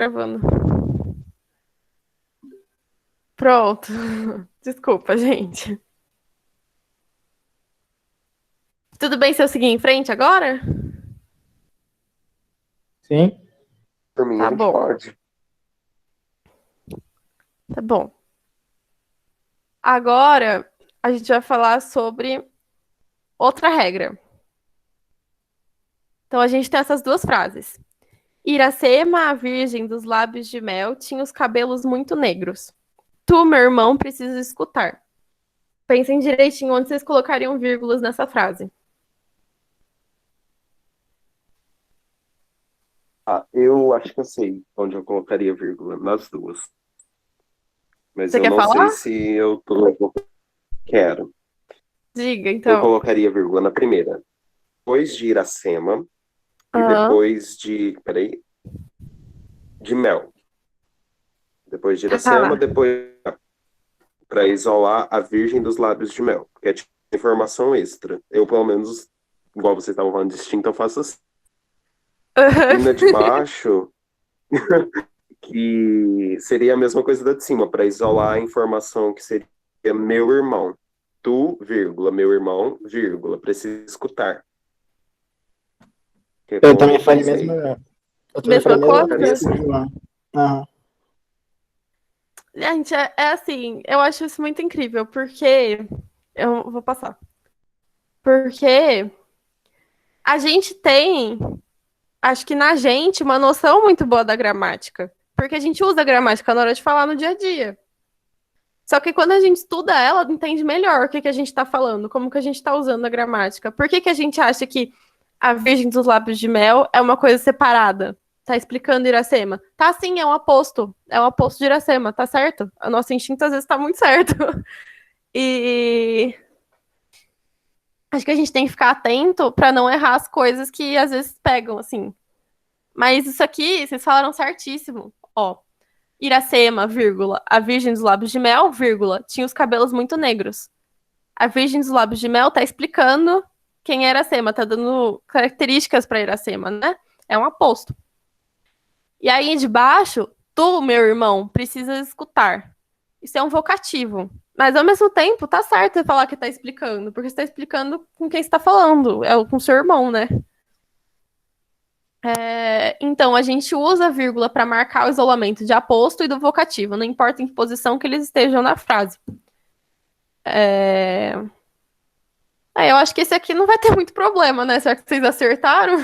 Gravando. Pronto. Desculpa, gente. Tudo bem se eu seguir em frente agora? Sim, Por mim, a Tá gente bom, pode. tá bom. Agora a gente vai falar sobre outra regra. Então a gente tem essas duas frases. Iracema, a virgem dos lábios de mel, tinha os cabelos muito negros. Tu, meu irmão, precisa escutar. Pensem direitinho onde vocês colocariam vírgulas nessa frase. Ah, eu acho que eu sei onde eu colocaria vírgula, nas duas. Mas Você eu quer não sei falar? se eu tô... quero. Diga, Eu então. colocaria vírgula na primeira. Depois de Iracema e Aham. depois de... Peraí. De Mel. Depois de Iracema, Tá. depois... Para isolar a virgem dos lábios de mel. Porque é tipo informação extra. Eu, pelo menos, igual vocês estavam falando distinto, eu faço assim. E Aham. na de baixo, que seria a mesma coisa da de cima, para isolar a informação que seria meu irmão. Tu, vírgula, meu irmão, vírgula, precisa escutar. Que é eu como também eu faria a pensei. mesma, eu também faria Mesma a mesma Colocaria coisa coisa? que o assim. João. Aham. Gente, é assim, eu acho isso muito incrível, porque. Eu vou passar. Porque a gente tem, acho que na gente, uma noção muito boa da gramática. Porque a gente usa a gramática na hora de falar no dia a dia. Só que quando a gente estuda ela, entende melhor o que a gente está falando, como que a gente está usando a gramática. Por que a gente acha que a Virgem dos Lábios de Mel é uma coisa separada? Tá explicando Iracema. Tá sim, é um aposto. É um aposto de Iracema, tá certo? O nosso instinto às vezes tá muito certo. E acho que a gente tem que ficar atento para não errar as coisas que às vezes pegam, assim. Mas isso aqui, vocês falaram certíssimo. Ó, Iracema, vírgula, a Virgem dos Lábios de Mel, vírgula, tinha os cabelos muito negros. A Virgem dos Lábios de Mel tá explicando quem é Iracema, tá dando características para Iracema, né? É um aposto. E aí de baixo, tu, meu irmão, precisa escutar. Isso é um vocativo. Mas ao mesmo tempo, tá certo você falar que tá explicando, porque você tá explicando com quem você tá falando, é com seu irmão, né? Então, a gente usa a vírgula para marcar o isolamento de aposto e do vocativo, não importa em que posição que eles estejam na frase. É... eu acho que esse aqui não vai ter muito problema, né? Será que vocês acertaram?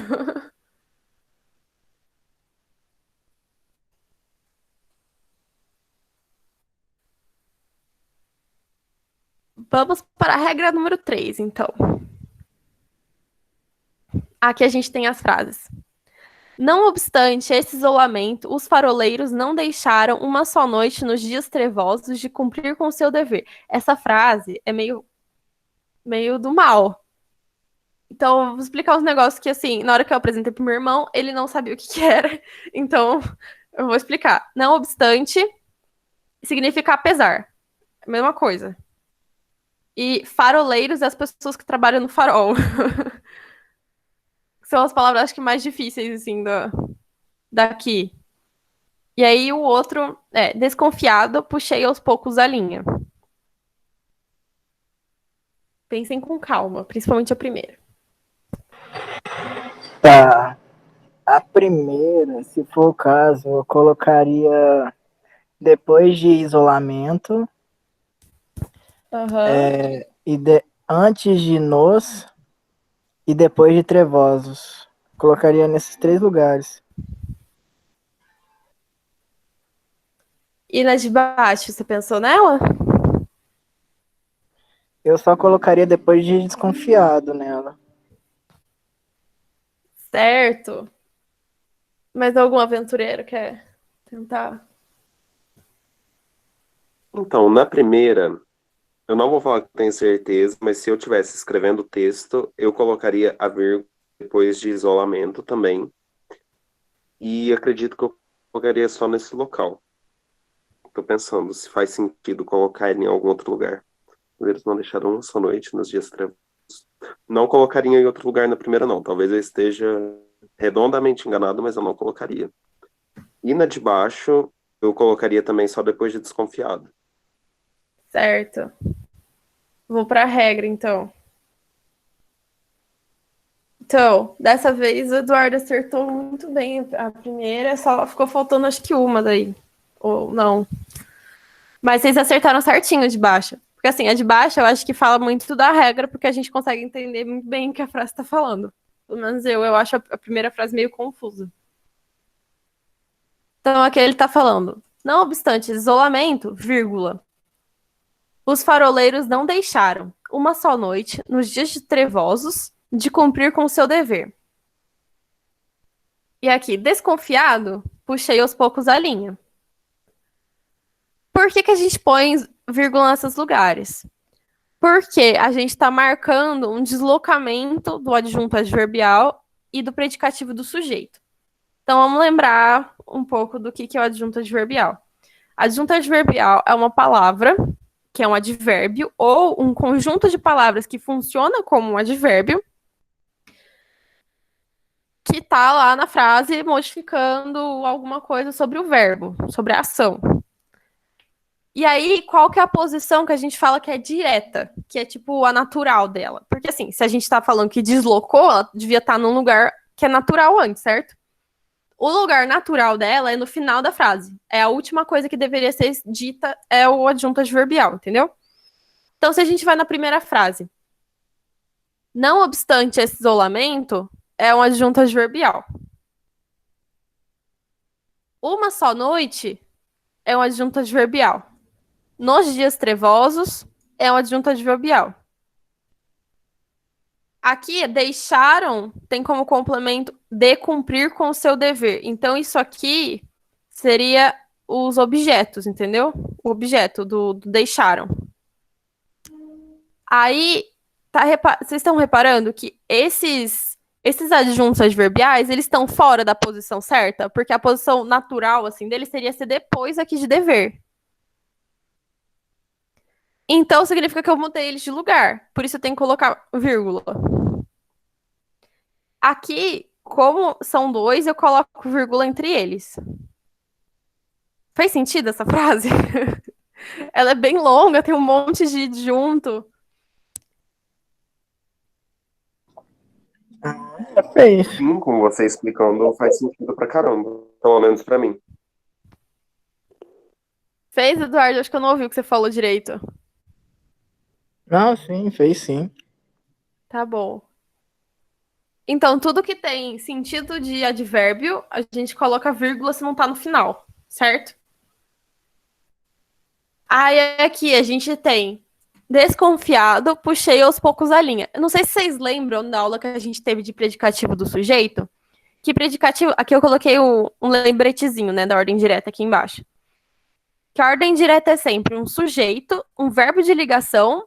Vamos para a regra número 3, então. Aqui a gente tem as frases. Não obstante esse isolamento, os faroleiros não deixaram uma só noite nos dias trevosos de cumprir com seu dever. Essa frase é meio do mal. Então, eu vou explicar uns negócios que, assim, na hora que eu apresentei pro meu irmão, ele não sabia o que era. Então, eu vou explicar. Não obstante, significa apesar. A mesma coisa. E faroleiros é as pessoas que trabalham no farol. São as palavras, acho que, mais difíceis, assim, daqui. E aí, o outro é desconfiado, puxei aos poucos a linha. Pensem com calma, principalmente a primeira. Tá. A primeira, se for o caso, eu colocaria depois de isolamento Aham. antes de nos e depois de trevosos. Colocaria nesses três lugares. E na de baixo, você pensou nela? Eu só colocaria depois de desconfiado nela. Certo. Mas algum aventureiro quer tentar? Então, na primeira, eu não vou falar que tenho certeza, mas se eu estivesse escrevendo o texto, eu colocaria a vírgula depois de isolamento também. E acredito que eu colocaria só nesse local. Estou pensando se faz sentido colocar ele em algum outro lugar. Eles não deixaram uma só noite nos dias trevosos. Não colocaria em outro lugar na primeira, não. Talvez eu esteja redondamente enganado, mas eu não colocaria. E na de baixo, eu colocaria também só depois de desconfiado. Certo. Vou para a regra, então. Então, dessa vez o Eduardo acertou muito bem a primeira, só ficou faltando acho que uma daí. Ou não. Mas vocês acertaram certinho de baixo. Porque assim, a de baixo eu acho que fala muito da regra, porque a gente consegue entender muito bem o que a frase está falando. Pelo menos eu acho a primeira frase meio confusa. Então aqui ele está falando: não obstante isolamento, vírgula, os faroleiros não deixaram, uma só noite, nos dias trevosos, de cumprir com seu dever. E aqui, desconfiado, puxei aos poucos a linha. Por que a gente põe vírgula nesses lugares? Porque a gente está marcando um deslocamento do adjunto adverbial e do predicativo do sujeito. Então vamos lembrar um pouco do que é o adjunto adverbial. Adjunto adverbial é uma palavra que é um advérbio ou um conjunto de palavras que funciona como um advérbio que está lá na frase modificando alguma coisa sobre o verbo, sobre a ação. E aí, qual que é a posição que a gente fala que é direta, que é tipo a natural dela? Porque assim, se a gente tá falando que deslocou, ela devia estar num lugar que é natural antes, certo? O lugar natural dela é no final da frase. É a última coisa que deveria ser dita, é o adjunto adverbial, entendeu? Então, se a gente vai na primeira frase, não obstante esse isolamento, é um adjunto adverbial. Uma só noite é um adjunto adverbial. Nos dias trevosos é um adjunto adverbial. Aqui, deixaram tem como complemento de cumprir com o seu dever. Então, isso aqui seria os objetos, entendeu? O objeto do deixaram. Aí, vocês estão reparando que esses adjuntos adverbiais, eles estão fora da posição certa? Porque a posição natural, assim, deles seria ser depois aqui de dever. Então, significa que eu mudei eles de lugar. Por isso, eu tenho que colocar vírgula. Aqui, como são dois, eu coloco vírgula entre eles. Faz sentido essa frase? Ela é bem longa, tem um monte de junto. Fez. Sim, com você explicando, faz sentido pra caramba. Pelo menos pra mim. Fez, Eduardo? Acho que eu não ouvi o que você falou direito. Não, sim, fez sim. Tá bom. Então, tudo que tem sentido de advérbio, a gente coloca vírgula se não tá no final, certo? Aí aqui a gente tem desconfiado, puxei aos poucos a linha. Eu não sei se vocês lembram da aula que a gente teve de predicativo do sujeito. Que predicativo. Aqui eu coloquei um lembretezinho, né, da ordem direta aqui embaixo. Que a ordem direta é sempre um sujeito, um verbo de ligação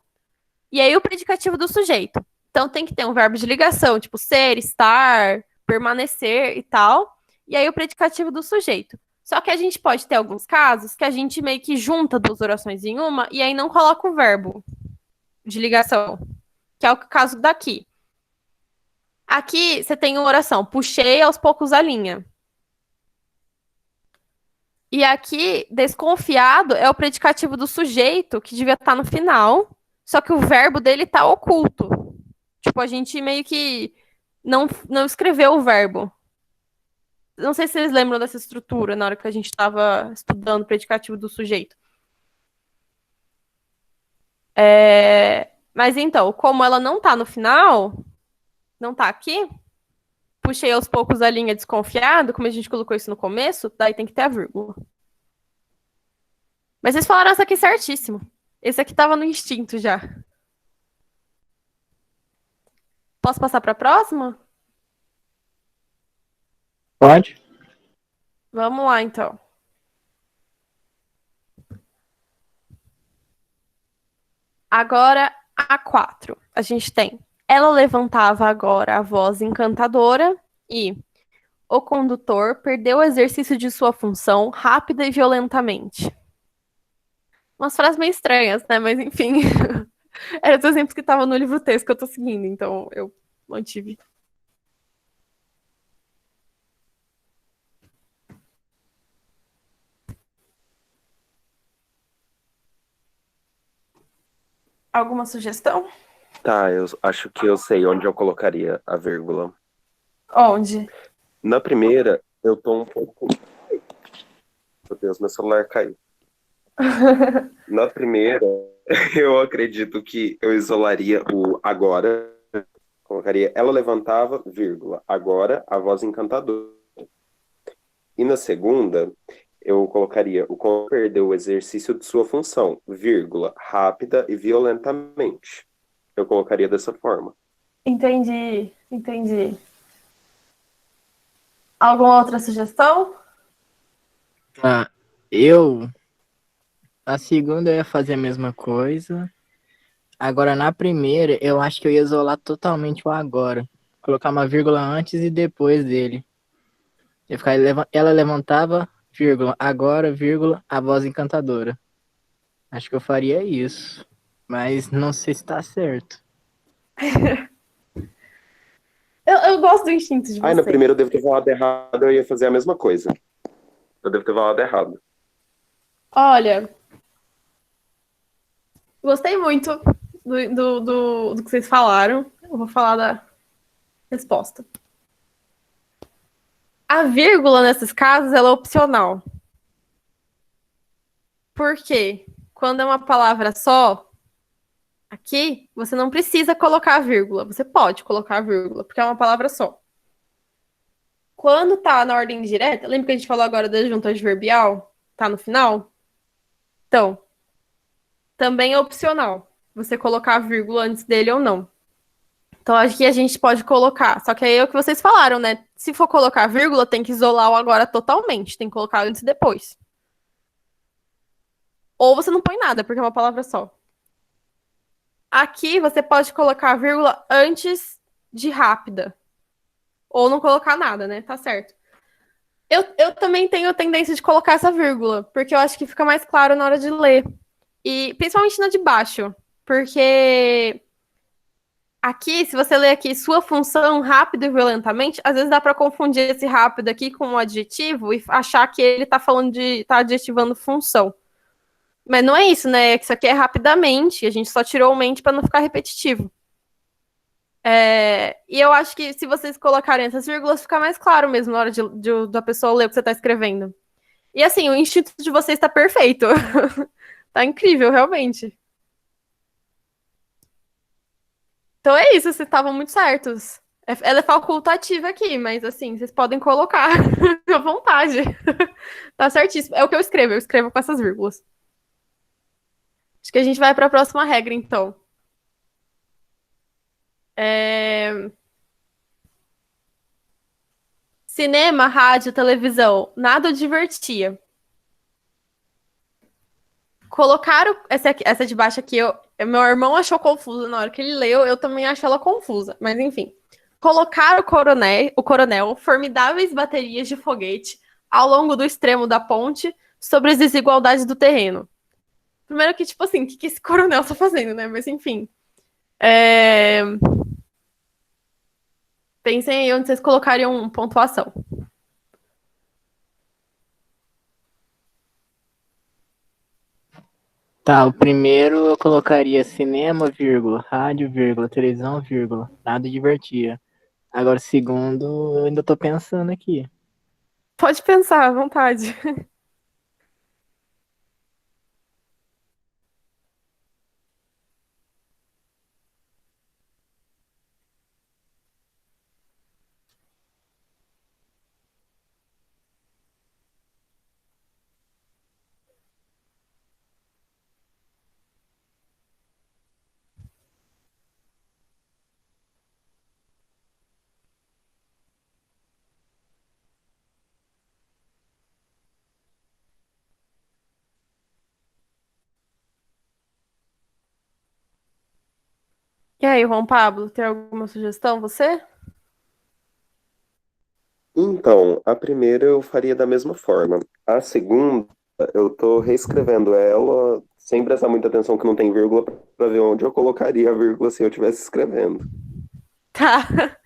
e aí o predicativo do sujeito. Então tem que ter um verbo de ligação, tipo ser, estar, permanecer e tal. E aí o predicativo do sujeito. Só que a gente pode ter alguns casos que a gente meio que junta duas orações em uma e aí não coloca o verbo de ligação, que é o caso daqui. Aqui você tem uma oração, puxei aos poucos a linha. E aqui, desconfiado é o predicativo do sujeito, que devia estar no final, só que o verbo dele está oculto. Tipo, a gente meio que não escreveu o verbo. Não sei se vocês lembram dessa estrutura na hora que a gente estava estudando o predicativo do sujeito. Mas então, como ela não está no final, não está aqui, puxei aos poucos a linha desconfiado, como a gente colocou isso no começo, daí tem que ter a vírgula. Mas vocês falaram essa aqui certíssimo. Esse aqui estava no instinto já. Posso passar para a próxima? Pode? Vamos lá, então. Agora, a 4. A gente tem: ela levantava agora a voz encantadora e o condutor perdeu o exercício de sua função rápida e violentamente. Umas frases meio estranhas, né? Mas enfim. Eram os exemplos que estavam no livro texto que eu tô seguindo, então eu mantive. Alguma sugestão? Tá, eu acho que eu sei onde eu colocaria a vírgula. Onde? Na primeira, eu tô um pouco. Meu Deus, meu celular caiu. Na primeira, eu acredito que eu isolaria o agora. Colocaria ela levantava, vírgula, agora a voz encantadora. E na segunda, eu colocaria o como perdeu o exercício de sua função, vírgula, rápida e violentamente. Eu colocaria dessa forma. Entendi, entendi. Alguma outra sugestão? Tá. Eu, a segunda eu ia fazer a mesma coisa. Agora, na primeira, eu acho que eu ia isolar totalmente o agora. Colocar uma vírgula antes e depois dele. Ia ficar, ela levantava, vírgula, agora, vírgula, a voz encantadora. Acho que eu faria isso. Mas não sei se tá certo. Eu gosto do instinto de Ai, na vocês. primeira eu devo ter falado errado, eu ia fazer a mesma coisa. Eu devo ter falado errado. Olha, gostei muito do que vocês falaram. Eu vou falar da resposta. A vírgula, nesses casos, ela é opcional. Por quê? Quando é uma palavra só, aqui, você não precisa colocar a vírgula. Você pode colocar a vírgula, porque é uma palavra só. Quando tá na ordem direta, lembra que a gente falou agora da junta adverbial? Tá no final? Então, também é opcional você colocar a vírgula antes dele ou não. Então, acho que a gente pode colocar. Só que aí é o que vocês falaram, né? Se for colocar vírgula, tem que isolar o agora totalmente. Tem que colocar antes e depois. Ou você não põe nada, porque é uma palavra só. Aqui você pode colocar a vírgula antes de rápida. Ou não colocar nada, né? Tá certo. Eu também tenho a tendência de colocar essa vírgula, porque eu acho que fica mais claro na hora de ler. E principalmente na de baixo. Porque aqui, se você ler aqui sua função rápido e violentamente, às vezes dá para confundir esse rápido aqui com um adjetivo e achar que ele tá falando de tá adjetivando função. Mas não é isso, né? É que isso aqui é rapidamente, a gente só tirou o mente para não ficar repetitivo. E eu acho que se vocês colocarem essas vírgulas, fica mais claro mesmo na hora da pessoa ler o que você está escrevendo. E assim, o instinto de vocês está perfeito. Tá incrível, realmente. Então é isso, vocês estavam muito certos. Ela é facultativa aqui, mas assim, vocês podem colocar à vontade. Tá certíssimo. É o que eu escrevo com essas vírgulas. Acho que a gente vai para a próxima regra, então. É... Cinema, rádio, televisão, nada o divertia. Colocaram essa de baixo aqui, meu irmão achou confusa na hora que ele leu, eu também acho ela confusa, mas enfim. Colocaram o coronel, formidáveis baterias de foguete ao longo do extremo da ponte sobre as desigualdades do terreno. Primeiro que, tipo assim, o que esse coronel tá fazendo, né? Mas enfim. É... Pensem aí onde vocês colocariam pontuação. Tá, o primeiro eu colocaria cinema, vírgula, rádio, vírgula, televisão, vírgula, nada divertia. Agora, o segundo, eu ainda tô pensando aqui. Pode pensar à vontade. E aí, Juan Pablo, tem alguma sugestão, você? Então, a primeira eu faria da mesma forma. A segunda, eu tô reescrevendo ela sem prestar muita atenção que não tem vírgula para ver onde eu colocaria a vírgula se eu estivesse escrevendo. Tá.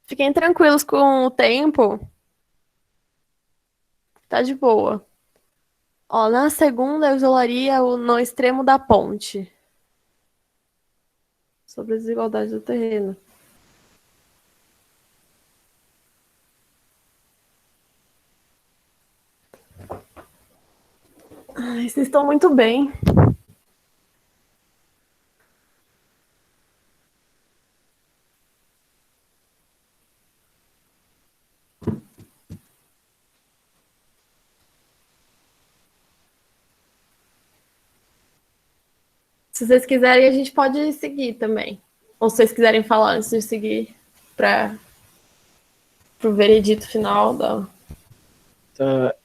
Fiquem tranquilos com o tempo. Tá de boa. Ó, na segunda eu isolaria o no extremo da ponte. Sobre a desigualdade do terreno. Ai, vocês estão muito bem. Se vocês quiserem, a gente pode seguir também. Ou se vocês quiserem falar antes de seguir para o veredito final da.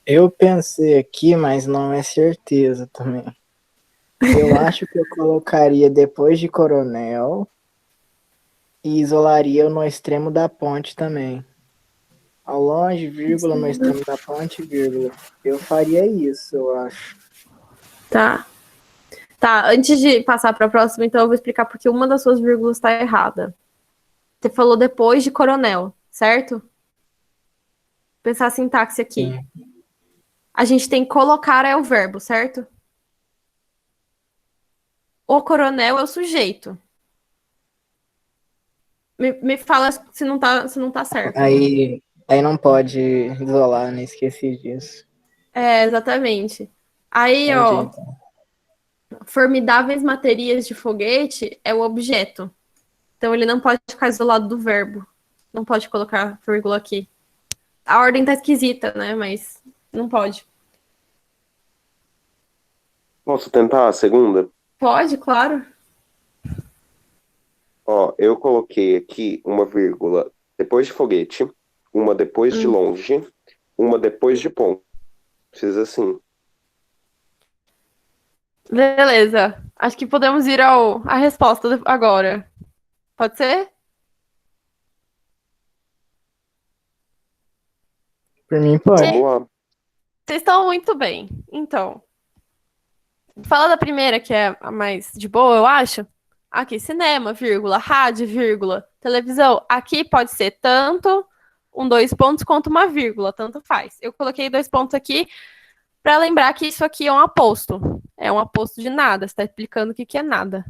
Eu pensei aqui, mas não é certeza também. Eu acho que eu colocaria depois de Coronel e isolaria no extremo da ponte também. Ao longe, vírgula, no extremo da ponte, vírgula. Eu faria isso, eu acho. Tá. Tá, antes de passar para a próxima, então eu vou explicar porque uma das suas vírgulas está errada. Você falou depois de coronel, certo? Pensar a sintaxe aqui. Sim. A gente tem colocar é o verbo, certo? O coronel é o sujeito. Me fala se não tá certo. Aí não pode isolar, né? Esqueci disso. É, exatamente. Aí, Entendi, ó, então. formidáveis baterias de foguete é o objeto. Então ele não pode ficar isolado do verbo. Não pode colocar vírgula aqui. A ordem tá esquisita, né? Mas não pode. Posso tentar a segunda? Pode, claro. Ó, eu coloquei aqui uma vírgula depois de foguete, uma depois de longe, uma depois de ponto. Precisa assim. Beleza. Acho que podemos ir à resposta agora. Pode ser? Por mim, pode. Vamos lá. Vocês estão muito bem. Então, fala da primeira, que é a mais de boa, eu acho. Aqui, cinema, vírgula, rádio, vírgula, televisão. Aqui pode ser tanto dois pontos quanto uma vírgula, tanto faz. Eu coloquei 2 pontos aqui para lembrar que isso aqui é um aposto. É um aposto de nada. Você está explicando o que é nada.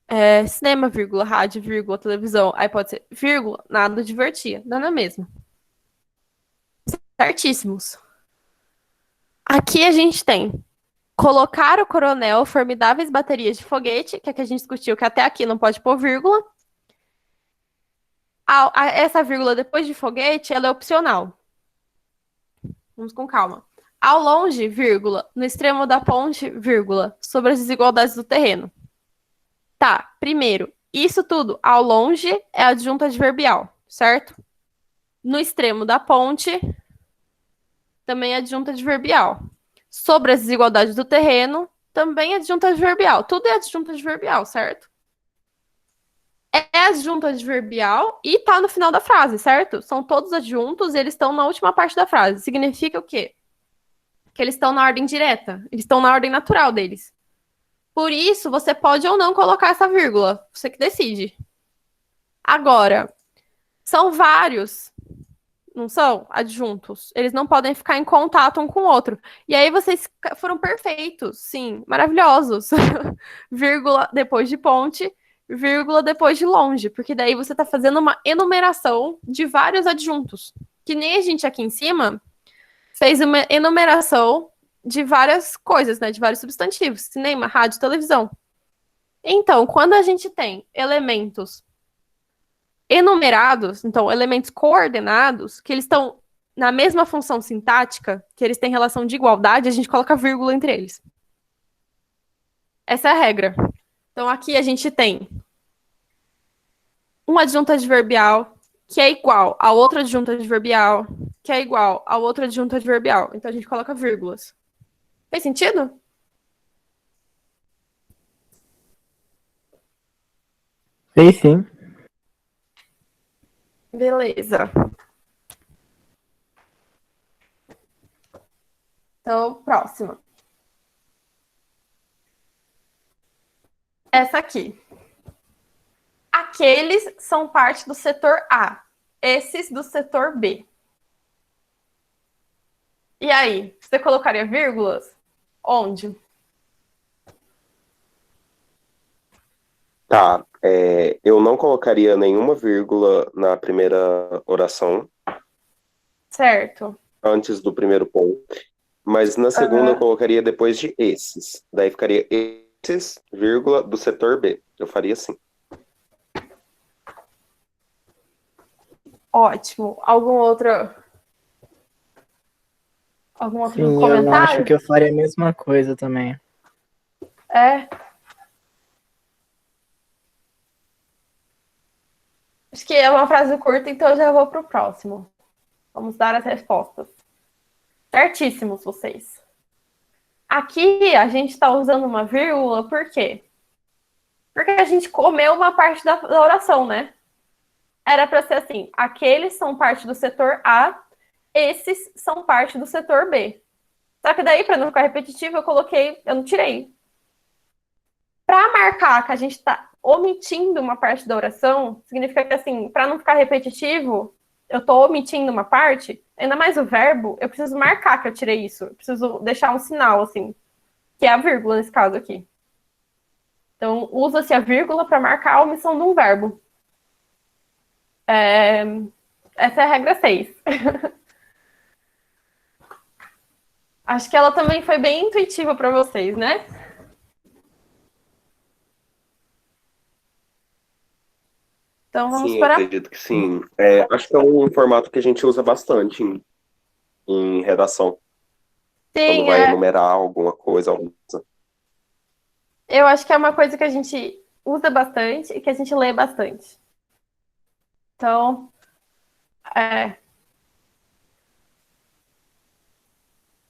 É, cinema, vírgula, rádio, vírgula, televisão. Aí pode ser vírgula, nada divertia. Dá na mesma. Certíssimos. Aqui a gente tem colocar o coronel, formidáveis baterias de foguete, que é que a gente discutiu, que até aqui não pode pôr vírgula. Essa vírgula depois de foguete, ela é opcional. Vamos com calma. Ao longe, vírgula, no extremo da ponte, vírgula, sobre as desigualdades do terreno. Tá, primeiro, isso tudo, ao longe, é adjunto adverbial, certo? No extremo da ponte, também é adjunto adverbial. Sobre as desigualdades do terreno, também é adjunto adverbial. Tudo é adjunto adverbial, certo? É adjunto adverbial e tá no final da frase, certo? São todos adjuntos e eles estão na última parte da frase. Significa o quê? Que eles estão na ordem direta. Eles estão na ordem natural deles. Por isso, você pode ou não colocar essa vírgula. Você que decide. Agora, são vários, não são? Adjuntos. Eles não podem ficar em contato um com o outro. E aí vocês foram perfeitos, sim, maravilhosos. Vírgula depois de ponte, vírgula depois de longe, porque daí você está fazendo uma enumeração de vários adjuntos. Que nem a gente aqui em cima fez uma enumeração de várias coisas, né? De vários substantivos, cinema, rádio, televisão. Então, quando a gente tem elementos enumerados, então elementos coordenados, que eles estão na mesma função sintática, que eles têm relação de igualdade, a gente coloca vírgula entre eles. Essa é a regra. Então aqui a gente tem um adjunto adverbial que é igual a outro adjunto adverbial, que é igual a outro adjunto adverbial. Então a gente coloca vírgulas. Fez sentido? Sei sim. Beleza. Então, próxima. Essa aqui. Aqueles são parte do setor A, esses do setor B. E aí, você colocaria vírgulas? Onde? Tá, eu não colocaria nenhuma vírgula na primeira oração, Certo. antes do primeiro ponto, mas na segunda eu Aham. colocaria depois de esses. Daí ficaria esses, vírgula, do setor B. Eu faria assim. Ótimo. Algum outro Sim, eu acho comentário? que eu faria a mesma coisa também. É. Acho que é uma frase curta, então eu já vou pro próximo. Vamos dar as respostas. Certíssimos vocês. Aqui a gente está usando uma vírgula, por quê? Porque a gente comeu uma parte da oração, né? Era para ser assim: aqueles são parte do setor A, esses são parte do setor B. Só que daí, para não ficar repetitivo, eu não tirei. Para marcar que a gente está omitindo uma parte da oração, significa que, assim, para não ficar repetitivo, eu estou omitindo uma parte, ainda mais o verbo, eu preciso marcar que eu tirei isso. Eu preciso deixar um sinal, assim, que é a vírgula nesse caso aqui. Então, usa-se a vírgula para marcar a omissão de um verbo. Essa é a regra 6. Acho que ela também foi bem intuitiva para vocês, né? Então, vamos Sim, eu para... acredito que sim. Acho que é um formato que a gente usa bastante em redação, quando Sim, vai enumerar alguma coisa. eu acho que é uma coisa que a gente usa bastante e que a gente lê bastante. Então, é,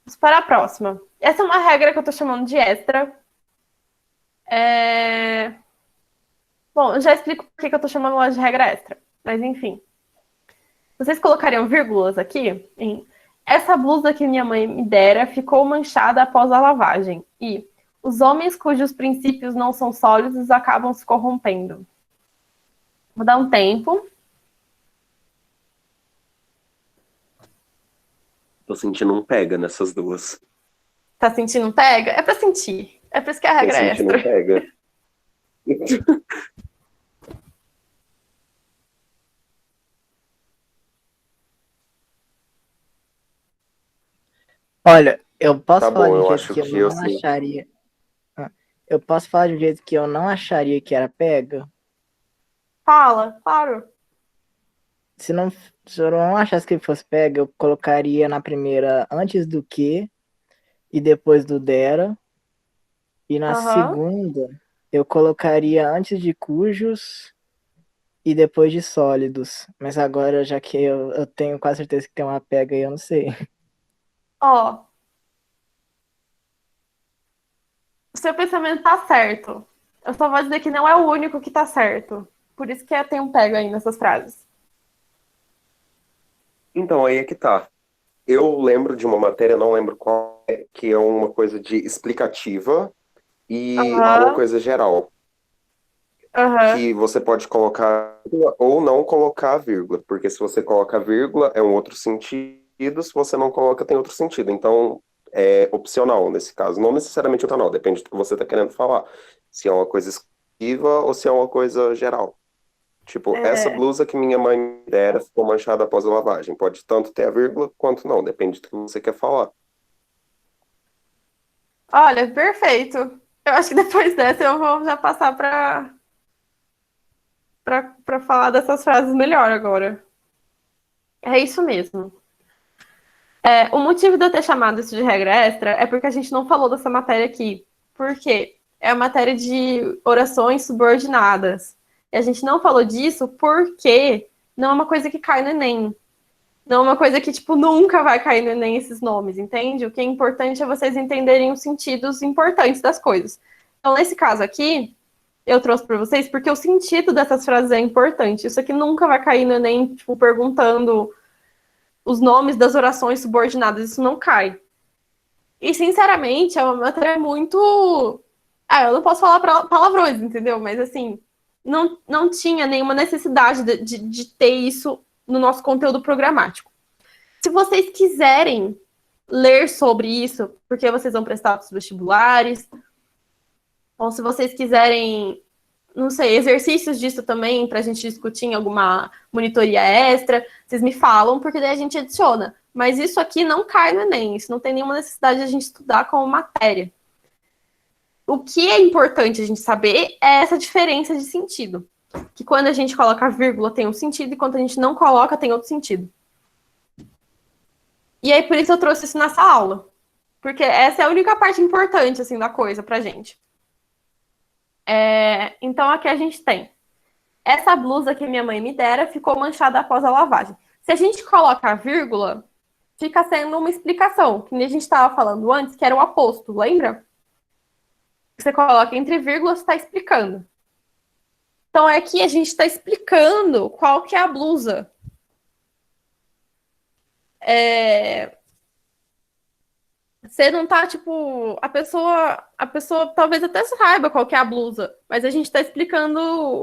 vamos para a próxima. Essa é uma regra que eu estou chamando de extra. Bom, eu já explico por que eu estou chamando ela de regra extra. Mas, enfim. Vocês colocariam vírgulas aqui em essa blusa que minha mãe me dera ficou manchada após a lavagem. E os homens cujos princípios não são sólidos acabam se corrompendo. Vou dar um tempo. Tô sentindo um pega nessas duas. Tá sentindo um pega? É pra sentir. É por isso que é a Tô regra é sentindo um extra. pega. Olha, eu Tá posso falar bom, de um eu jeito acho que eu que eu não sim. acharia. Ah, eu posso falar de um jeito que eu não acharia que era pega? Fala, claro. Se não, se eu não achasse que fosse pega, eu colocaria na primeira antes do que e depois do dera. E na Aham. segunda, eu colocaria antes de cujos e depois de sólidos. Mas agora, já que eu tenho quase certeza que tem uma pega aí, eu não sei. Ó, o seu pensamento tá certo. Eu só vou dizer que não é o único que tá certo. Por isso que tem um pega aí nessas frases. Então, aí é que tá. Eu lembro de uma matéria, não lembro qual é, que é uma coisa de explicativa e uma Aham, coisa geral, aham. que você pode colocar ou não colocar vírgula, porque se você coloca vírgula é um outro sentido, se você não coloca tem outro sentido. Então, é opcional nesse caso, não necessariamente opcional, depende do que você está querendo falar. Se é uma coisa exclusiva ou se é uma coisa geral. Tipo, essa É. blusa que minha mãe me dera ficou manchada após a lavagem. Pode tanto ter a vírgula quanto não, depende do que você quer falar. Olha, perfeito. Eu acho que depois dessa eu vou já passar para falar dessas frases melhor agora. É isso mesmo. O motivo de eu ter chamado isso de regra extra é porque a gente não falou dessa matéria aqui. Por quê? É a matéria de orações subordinadas. E a gente não falou disso porque não é uma coisa que cai no Enem. Não é uma coisa que, tipo, nunca vai cair no Enem esses nomes, entende? O que é importante é vocês entenderem os sentidos importantes das coisas. Então, nesse caso aqui, eu trouxe para vocês porque o sentido dessas frases é importante. Isso aqui nunca vai cair no Enem, tipo, perguntando os nomes das orações subordinadas, isso não cai. E, sinceramente, é uma matéria muito. Ah, eu não posso falar palavrões, entendeu? Mas, assim, não tinha nenhuma necessidade de ter isso no nosso conteúdo programático. Se vocês quiserem ler sobre isso, porque vocês vão prestar os vestibulares, ou se vocês quiserem, não sei, exercícios disso também, para a gente discutir em alguma monitoria extra, vocês me falam, porque daí a gente adiciona. Mas isso aqui não cai no Enem, isso não tem nenhuma necessidade de a gente estudar como matéria. O que é importante a gente saber é essa diferença de sentido. Que quando a gente coloca vírgula tem um sentido e quando a gente não coloca tem outro sentido. E aí por isso eu trouxe isso nessa aula. Porque essa é a única parte importante assim da coisa pra gente. Então aqui a gente tem. Essa blusa que minha mãe me dera ficou manchada após a lavagem. Se a gente coloca a vírgula, fica sendo uma explicação. Que nem a gente estava falando antes, que era o aposto, lembra? Você coloca entre vírgulas, está explicando. Então, aqui a gente está explicando qual que é a blusa. Você não tá, tipo... A pessoa talvez até saiba qual que é a blusa, mas a gente está explicando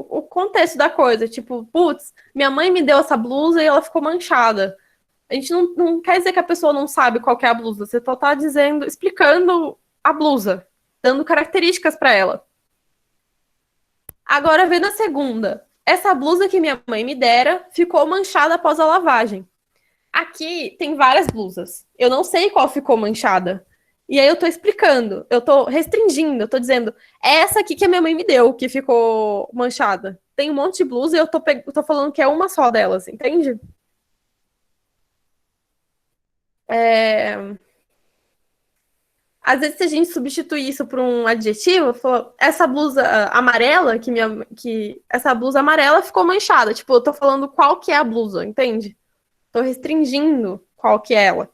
o contexto da coisa. Tipo, putz, minha mãe me deu essa blusa e ela ficou manchada. A gente não quer dizer que a pessoa não sabe qual que é a blusa. Você só tá dizendo, explicando a blusa, dando características para ela. Agora, vendo a segunda. Essa blusa que minha mãe me dera ficou manchada após a lavagem. Aqui tem várias blusas. Eu não sei qual ficou manchada. E aí eu tô explicando, eu tô restringindo, eu tô dizendo, é essa aqui que a minha mãe me deu, que ficou manchada. Tem um monte de blusa e eu tô falando que é uma só delas, entende? Às vezes, se a gente substituir isso por um adjetivo, falou, essa blusa amarela, essa blusa amarela ficou manchada. Tipo, eu tô falando qual que é a blusa, entende? Tô restringindo qual que é ela.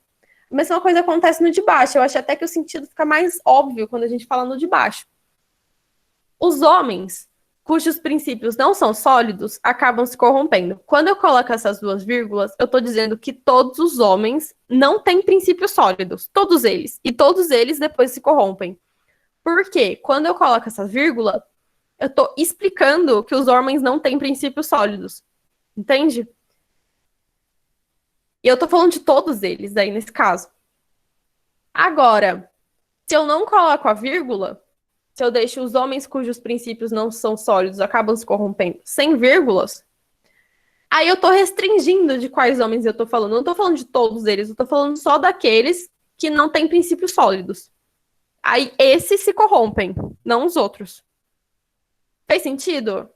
A mesma coisa acontece no de baixo. Eu acho até que o sentido fica mais óbvio quando a gente fala no de baixo. Os homens cujos princípios não são sólidos acabam se corrompendo. Quando eu coloco essas duas vírgulas, eu estou dizendo que todos os homens não têm princípios sólidos. Todos eles. E todos eles depois se corrompem. Por quê? Quando eu coloco essa vírgula, eu estou explicando que os homens não têm princípios sólidos. Entende? E eu estou falando de todos eles aí nesse caso. Agora, se eu não coloco a vírgula, se eu deixo os homens cujos princípios não são sólidos acabam se corrompendo sem vírgulas, aí eu tô restringindo de quais homens eu tô falando. Eu não tô falando de todos eles, eu tô falando só daqueles que não têm princípios sólidos. Aí esses se corrompem, não os outros. Fez sentido?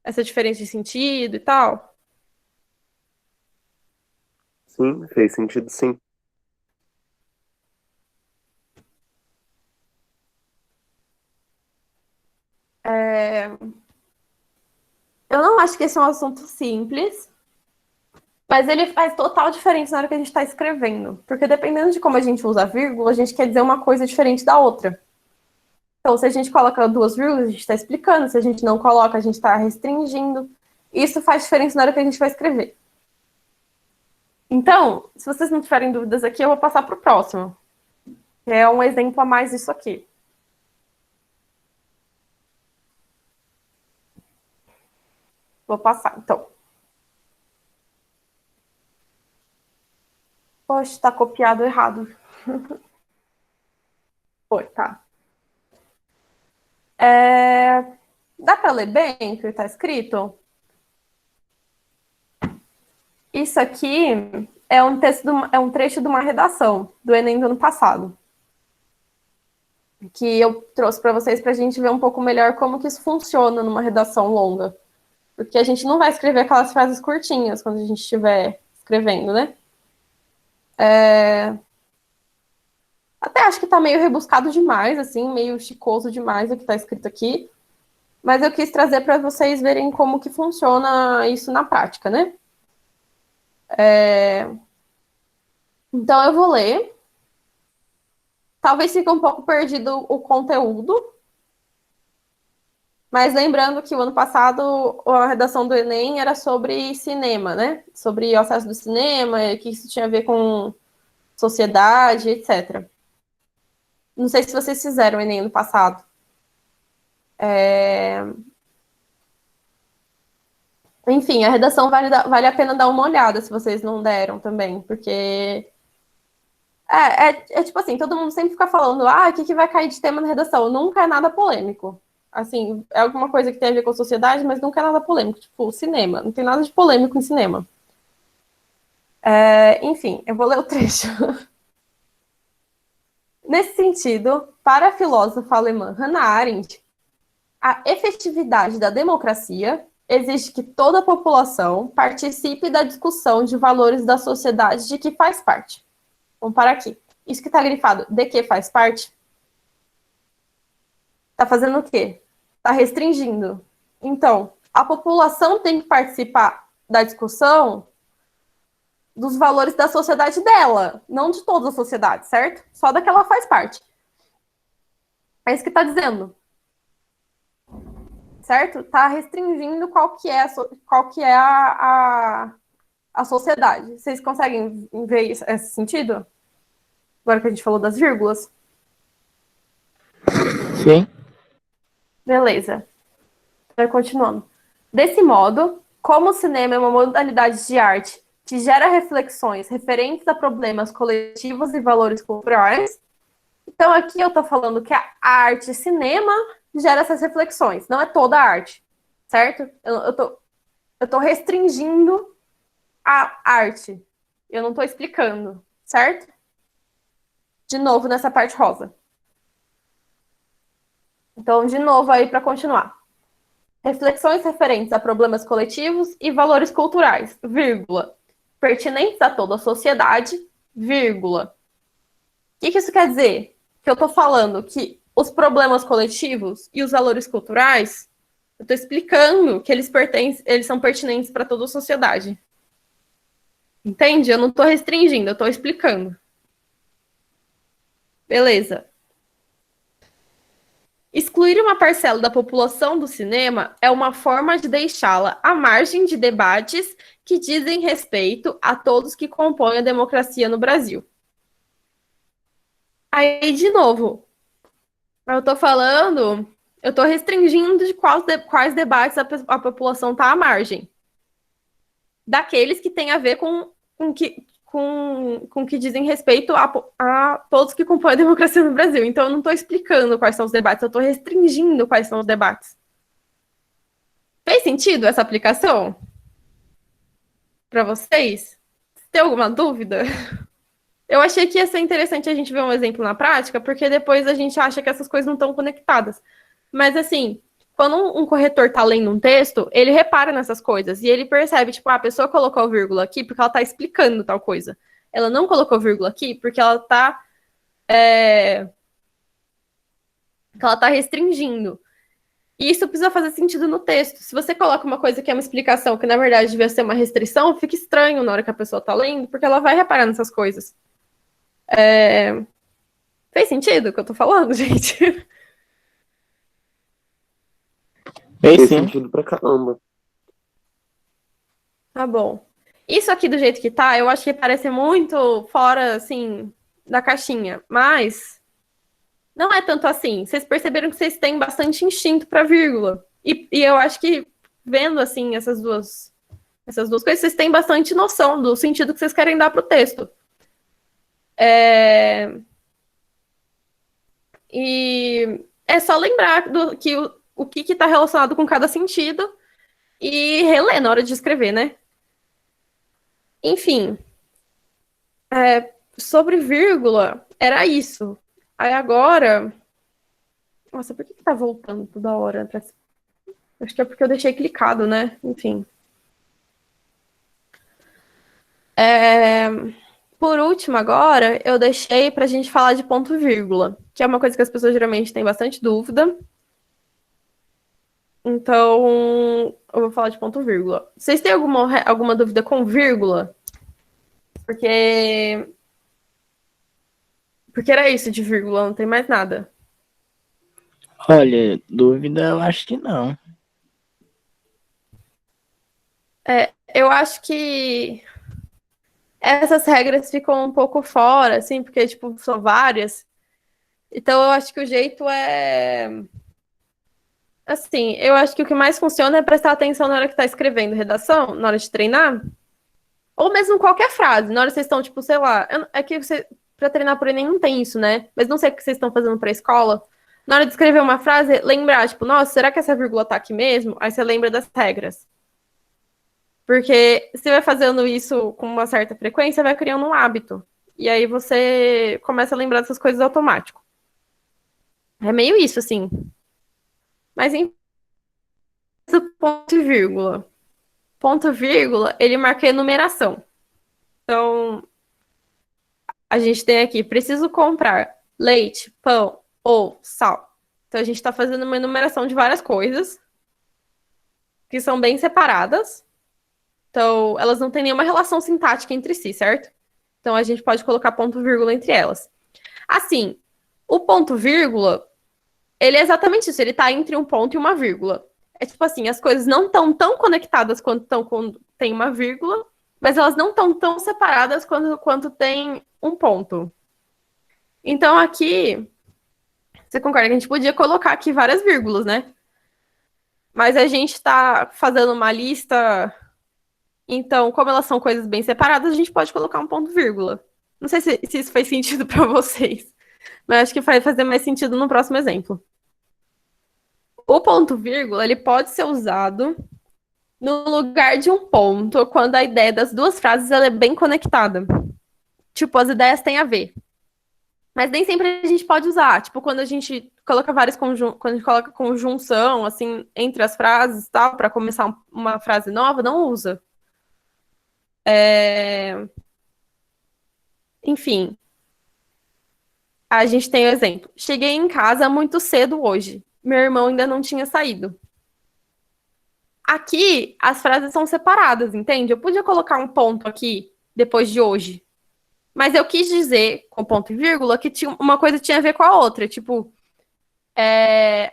Essa diferença de sentido e tal? Sim, fez sentido sim. Eu não acho que esse é um assunto simples, mas ele faz total diferença na hora que a gente está escrevendo. Porque dependendo de como a gente usa a vírgula, a gente quer dizer uma coisa diferente da outra. Então, se a gente coloca duas vírgulas, a gente está explicando. Se a gente não coloca, a gente está restringindo. Isso faz diferença na hora que a gente vai escrever. Então, se vocês não tiverem dúvidas aqui, eu vou passar para o próximo. Que é um exemplo a mais disso aqui. Vou passar, então. Poxa, está copiado errado. Foi, tá. Dá para ler bem o que está escrito? Isso aqui é um trecho de uma redação do Enem do ano passado. Que eu trouxe para vocês para a gente ver um pouco melhor como que isso funciona numa redação longa. Porque a gente não vai escrever aquelas frases curtinhas quando a gente estiver escrevendo, né? Até acho que tá meio rebuscado demais, assim, meio chicoso demais o que tá escrito aqui. Mas eu quis trazer para vocês verem como que funciona isso na prática, né? Então eu vou ler. Talvez fique um pouco perdido o conteúdo. Mas lembrando que o ano passado a redação do Enem era sobre cinema, né? Sobre o acesso do cinema, o que isso tinha a ver com sociedade, etc. Não sei se vocês fizeram o Enem no passado. Enfim, a redação vale a pena dar uma olhada se vocês não deram também, porque É tipo assim, todo mundo sempre fica falando, o que vai cair de tema na redação? Nunca é nada polêmico. Assim, é alguma coisa que tem a ver com a sociedade, mas nunca é nada polêmico. Tipo, cinema. Não tem nada de polêmico em cinema. Enfim, eu vou ler o trecho. Nesse sentido, para a filósofa alemã Hannah Arendt, a efetividade da democracia exige que toda a população participe da discussão de valores da sociedade de que faz parte. Vamos parar aqui. Isso que está grifado, de que faz parte, está fazendo o quê? Está restringindo. Então, a população tem que participar da discussão dos valores da sociedade dela, não de toda a sociedade, certo? Só da que ela faz parte. É isso que está dizendo. Certo? Está restringindo qual que é a sociedade. Vocês conseguem ver esse sentido? Agora que a gente falou das vírgulas. Sim. Beleza. Então, continuando. Desse modo, como o cinema é uma modalidade de arte que gera reflexões referentes a problemas coletivos e valores culturais, então aqui eu estou falando que a arte cinema gera essas reflexões, não é toda a arte, certo? Eu tô restringindo a arte. Eu não estou explicando, certo? De novo nessa parte rosa. Então, de novo aí para continuar. Reflexões referentes a problemas coletivos e valores culturais, vírgula, pertinentes a toda a sociedade, vírgula. O que isso quer dizer? Que eu estou falando que os problemas coletivos e os valores culturais, eu estou explicando que eles são pertinentes para toda a sociedade. Entende? Eu não estou restringindo, eu estou explicando. Beleza. Excluir uma parcela da população do cinema é uma forma de deixá-la à margem de debates que dizem respeito a todos que compõem a democracia no Brasil. Aí, de novo, eu estou restringindo de quais debates a população está à margem. Daqueles que têm a ver com que dizem respeito a todos que compõem a democracia no Brasil. Então, eu não estou explicando quais são os debates, eu estou restringindo quais são os debates. Fez sentido essa aplicação? Para vocês? Tem alguma dúvida? Eu achei que ia ser interessante a gente ver um exemplo na prática, porque depois a gente acha que essas coisas não estão conectadas. Mas, assim, quando um corretor está lendo um texto, ele repara nessas coisas e ele percebe, tipo, a pessoa colocou vírgula aqui porque ela está explicando tal coisa. Ela não colocou vírgula aqui porque ela está restringindo. E isso precisa fazer sentido no texto. Se você coloca uma coisa que é uma explicação, que na verdade devia ser uma restrição, fica estranho na hora que a pessoa está lendo, porque ela vai reparar nessas coisas. Fez sentido o que eu tô falando, gente? Fez sentido pra caramba. Tá bom. Isso aqui do jeito que tá, eu acho que parece muito fora, assim, da caixinha. Mas não é tanto assim. Vocês perceberam que vocês têm bastante instinto pra vírgula. E eu acho que, vendo, assim, essas duas coisas, vocês têm bastante noção do sentido que vocês querem dar pro texto. E é só lembrar que o que está relacionado com cada sentido e reler na hora de escrever, né? Enfim, sobre vírgula, era isso. Aí agora... Nossa, por que tá voltando toda hora? Acho que é porque eu deixei clicado, né? Enfim. Por último, agora, eu deixei pra gente falar de ponto vírgula, que é uma coisa que as pessoas geralmente têm bastante dúvida. Então, eu vou falar de ponto vírgula. Vocês têm alguma dúvida com vírgula? Porque era isso de vírgula, não tem mais nada. Olha, dúvida eu acho que não. Eu acho que essas regras ficam um pouco fora, assim, porque, tipo, são várias. Então, eu acho que o jeito é... Assim, eu acho que o que mais funciona é prestar atenção na hora que tá escrevendo redação, na hora de treinar. Ou mesmo qualquer frase. Na hora que vocês estão, tipo, sei lá... É que você... para treinar por Enem não tem isso, né? Mas não sei o que vocês estão fazendo para a escola. Na hora de escrever uma frase, lembrar, tipo, nossa, será que essa vírgula tá aqui mesmo? Aí você lembra das regras. Porque você vai fazendo isso com uma certa frequência, vai criando um hábito. E aí você começa a lembrar dessas coisas automático. É meio isso, assim. Mas em ponto e vírgula. Ponto e vírgula, ele marca a enumeração. Então, a gente tem aqui, preciso comprar leite, pão ou sal. Então, a gente está fazendo uma enumeração de várias coisas que são bem separadas. Então, elas não têm nenhuma relação sintática entre si, certo? Então, a gente pode colocar ponto vírgula entre elas. Assim, o ponto vírgula, ele é exatamente isso, ele está entre um ponto e uma vírgula. É tipo assim, as coisas não estão tão conectadas quando tem uma vírgula, mas elas não estão tão separadas quanto tem um ponto. Então, aqui, você concorda que a gente podia colocar aqui várias vírgulas, né? Mas a gente está fazendo uma lista, então, como elas são coisas bem separadas, a gente pode colocar um ponto vírgula. Não sei se isso faz sentido para vocês, mas acho que vai fazer mais sentido no próximo exemplo. O ponto vírgula, ele pode ser usado no lugar de um ponto quando a ideia das duas frases ela é bem conectada. Tipo, as ideias têm a ver. Mas nem sempre a gente pode usar. Tipo, quando a gente coloca quando a gente coloca conjunção, assim, entre as frases e tal, para começar uma frase nova, não usa. Enfim. A gente tem o exemplo. Cheguei em casa muito cedo hoje. Meu irmão ainda não tinha saído. Aqui, as frases são separadas, entende? Eu podia colocar um ponto aqui, depois de hoje. Mas eu quis dizer, com ponto e vírgula, que uma coisa tinha a ver com a outra. Tipo, é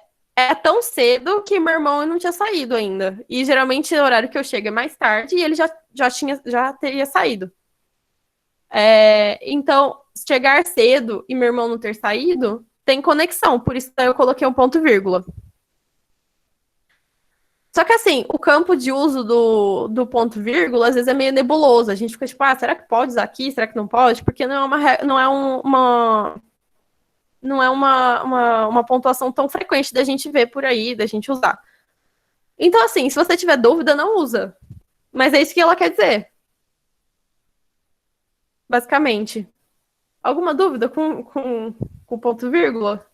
tão cedo que meu irmão não tinha saído ainda. E geralmente o horário que eu chego é mais tarde e ele já teria saído. Então, chegar cedo e meu irmão não ter saído, tem conexão. Por isso eu coloquei um ponto e vírgula. Só que assim, o campo de uso do ponto vírgula às vezes é meio nebuloso. A gente fica tipo, será que pode usar aqui? Será que não pode? Porque não é uma pontuação tão frequente da gente ver por aí, da gente usar. Então, assim, se você tiver dúvida, não usa. Mas é isso que ela quer dizer. Basicamente. Alguma dúvida com ponto vírgula?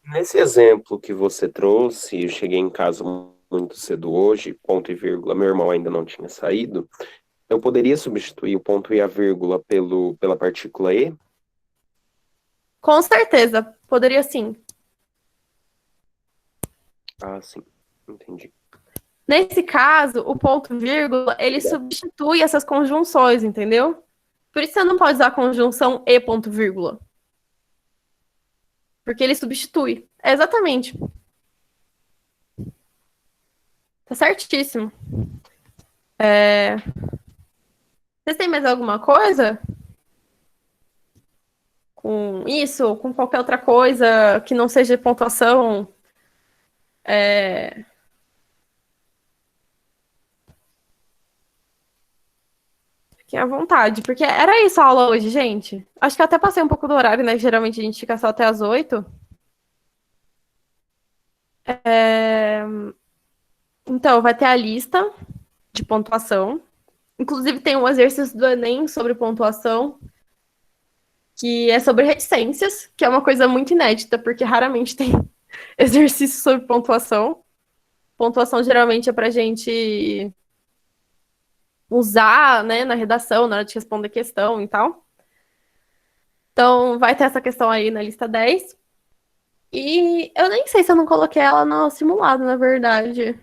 Nesse exemplo que você trouxe, eu cheguei em casa muito cedo hoje, ponto e vírgula, meu irmão ainda não tinha saído, eu poderia substituir o ponto e a vírgula pela partícula e? Com certeza, poderia sim. Ah, sim, entendi. Nesse caso, o ponto vírgula, ele substitui essas conjunções, entendeu? Por isso você não pode usar a conjunção e ponto vírgula. Porque ele substitui. Exatamente. Tá certíssimo. Vocês têm mais alguma coisa? Com isso, ou com qualquer outra coisa que não seja pontuação? Fiquem à vontade, porque era isso a aula hoje, gente. Acho que eu até passei um pouco do horário, né? Geralmente a gente fica só até as 8. Então, vai ter a lista de pontuação. Inclusive, tem um exercício do Enem sobre pontuação, que é sobre reticências, que é uma coisa muito inédita, porque raramente tem exercício sobre pontuação. Pontuação geralmente é pra gente usar, né, na redação, na hora de responder questão e tal. Então, vai ter essa questão aí na lista 10. E eu nem sei se eu não coloquei ela no simulado, na verdade.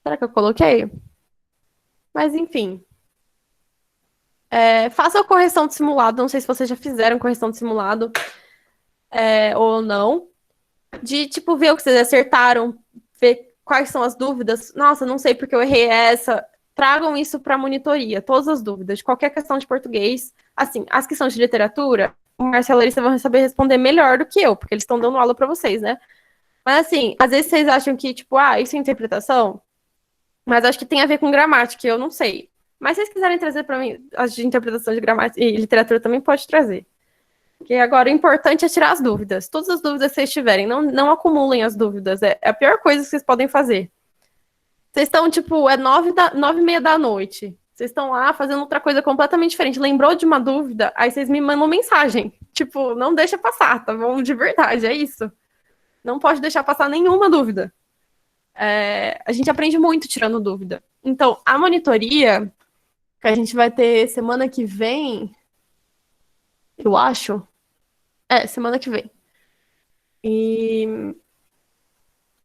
Será que eu coloquei? Mas, enfim. Faça a correção de simulado. Não sei se vocês já fizeram correção de simulado ou não. De, tipo, ver o que vocês acertaram, ver quais são as dúvidas. Nossa, não sei porque eu errei essa. Tragam isso para monitoria, todas as dúvidas, de qualquer questão de português. Assim, as questões de literatura, o Marcelo e a Larissa vão saber responder melhor do que eu, porque eles estão dando aula para vocês, né? Mas, assim, às vezes vocês acham que, tipo, isso é interpretação, mas acho que tem a ver com gramática, eu não sei. Mas se vocês quiserem trazer para mim as de interpretação de gramática e literatura também pode trazer. Porque agora o importante é tirar as dúvidas. Todas as dúvidas que vocês tiverem, não acumulem as dúvidas. É a pior coisa que vocês podem fazer. Vocês estão, tipo, é 9h30 da noite. Vocês estão lá fazendo outra coisa completamente diferente. Lembrou de uma dúvida, aí vocês me mandam mensagem. Tipo, não deixa passar, tá bom? De verdade, é isso. Não pode deixar passar nenhuma dúvida. A gente aprende muito tirando dúvida. Então, a monitoria que a gente vai ter semana que vem, eu acho. Semana que vem. E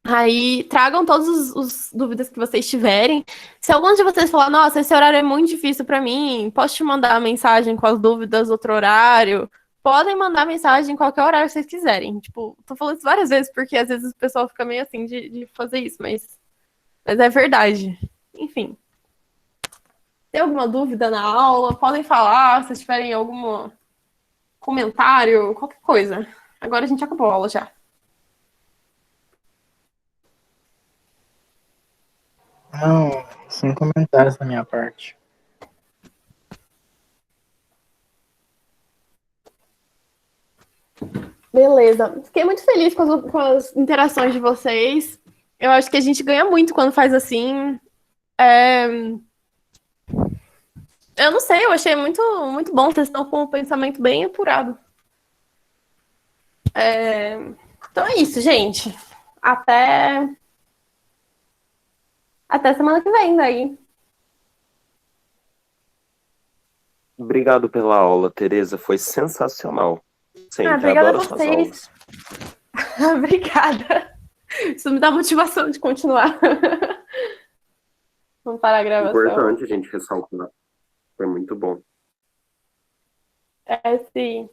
aí, tragam todas as dúvidas que vocês tiverem. Se algum de vocês falar, nossa, esse horário é muito difícil para mim, posso te mandar a mensagem com as dúvidas outro horário? Podem mandar mensagem em qualquer horário que vocês quiserem. Tipo, tô falando isso várias vezes, porque às vezes o pessoal fica meio assim de fazer isso, mas é verdade. Enfim. Tem alguma dúvida na aula? Podem falar, se tiverem algum comentário, qualquer coisa. Agora a gente acabou a aula já. Não, sem comentários da minha parte. Beleza. Fiquei muito feliz com as interações de vocês. Eu acho que a gente ganha muito quando faz assim. Eu não sei, eu achei muito, muito bom. Vocês estão com um pensamento bem apurado. Então é isso, gente. Até semana que vem, daí. Obrigado pela aula, Tereza. Foi sensacional. Sempre Obrigada a adoro suas vocês. aulas. Obrigada. Isso me dá motivação de continuar. Vamos parar a gravação. Importante a gente ressaltar. Foi muito bom. Sim.